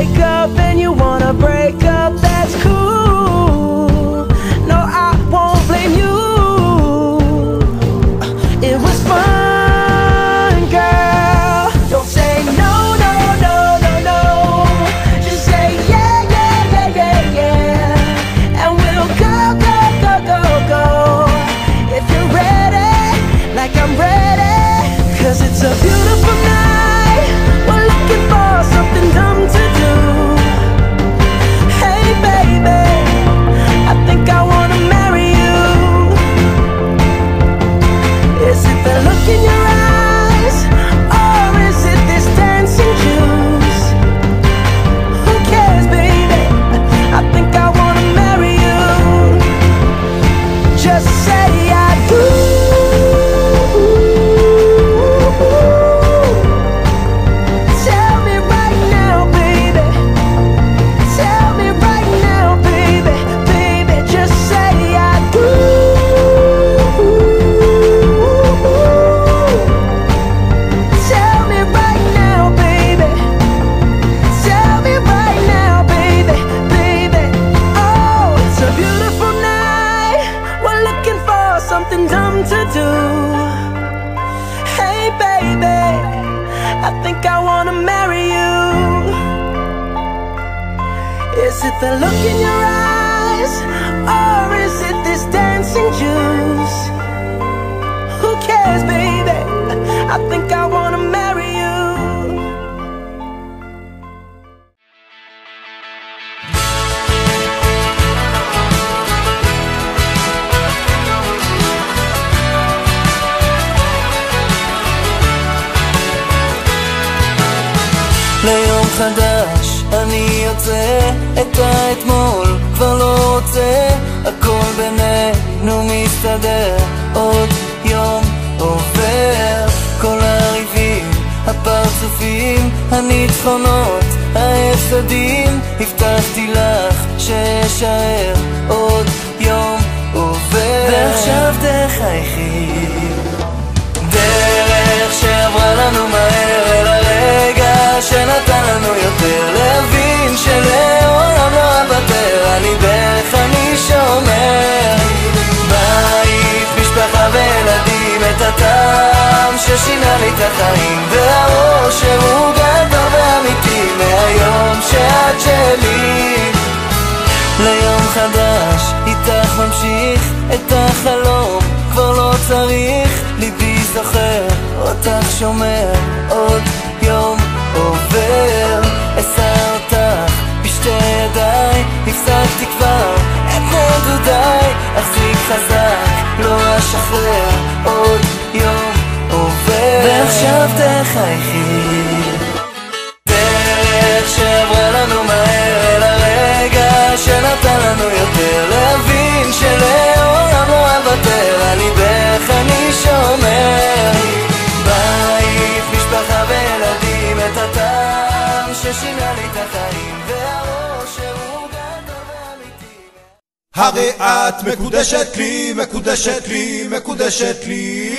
wake up and you wanna break up, that's cool. No, I won't blame you. It was fun, girl. Don't say no, no, no, no, no. Just say yeah, yeah, yeah, yeah, yeah. And we'll go, go, go, go, go. If you're ready, like I'm ready. 'Cause it's a beautiful night. We're looking for something dumb to do. Hey baby, I think I wanna marry you. Is it the look in your eyes, or is it this dancing juice? Who cares, baby? I think I wanna marry you. Just say I do. Tell me right now, baby. Tell me right now, baby. Baby, just say I do. Tell me right now, baby. Tell me right now, baby. Baby, oh, it's a beautiful night. We're looking for something dumb to do. Hey baby, I think I wanna marry you. Is it the look in your eyes, or is it this dancing juice? Who cares, baby? I think I wanna marry you. ליום חדש אני יוצא, את האתמול כבר לא רוצה, הכל בינינו מסתדר, עוד יום עובר, כל הריבים, הפרצופים, הניצחונות, ההפסדים, הבטחתי לך שאשאר, עוד יום עובר, ועכשיו תחייכי, דרך שעברה לנו מהר אל הרגע שנתן לנו יותר, להבין שלעולם לא אוותר, אני דרך אני שומר, בית, משפחה וילדים, את הטעם ששינה לי את החיים, והאושר הוא גדול ואמיתי, מהיום שאת שלי, ליום חדש איתך ממשיך את החלום, כבר לא צריך, ליבי זוכר אותך שומר, עוד יום עובר, אשא אותך בשתי ידיי, הפסקתי כבר את נדודיי, אחזיק חזק, לא אשחרר, עוד יום עובר, ועכשיו תחייכי, דרך שעברה לנו מהר אל הרגע שנתן לנו יותר, להבין שלעולם לא אוותר, אני דרך אני שומר, בית, משפחה וילדים, את הטעם ששינה לי את החיים, והאושר הוא גדול ואמיתי. הרי את מקודשת לי, מקודשת לי, מקודשת לי,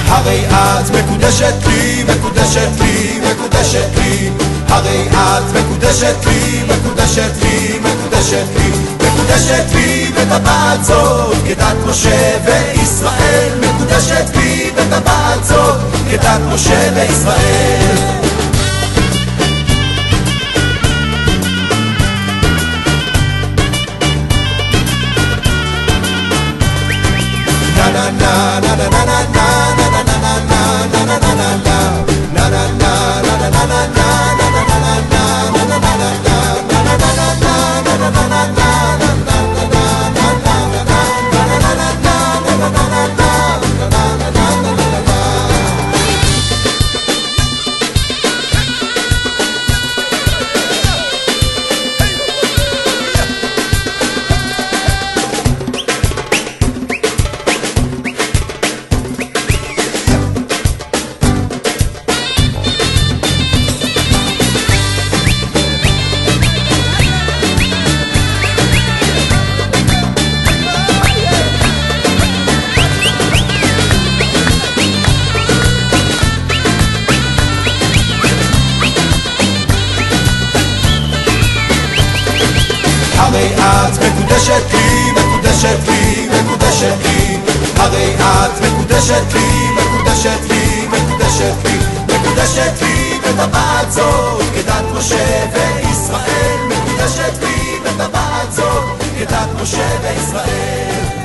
הרי את מקודשת לי, מקודשת לי, מקודשת לי, הרי את מקודשת לי, מקודשת לי, מקודשת לי, מקודשת לי בטבעת זאת, כדת משה וישראל, מקודשת לי בטבעת זאת, כדת משה וישראל. na na na na na na הרי את מקודשת לי, מקודשת לי, מקודשת לי, הרי את מקודשת לי, מקודשת לי, מקודשת לי, מקודשת לי בטבעת זאת כדת משה וישראל, מקודשת לי בטבעת זאת כדת משה וישראל.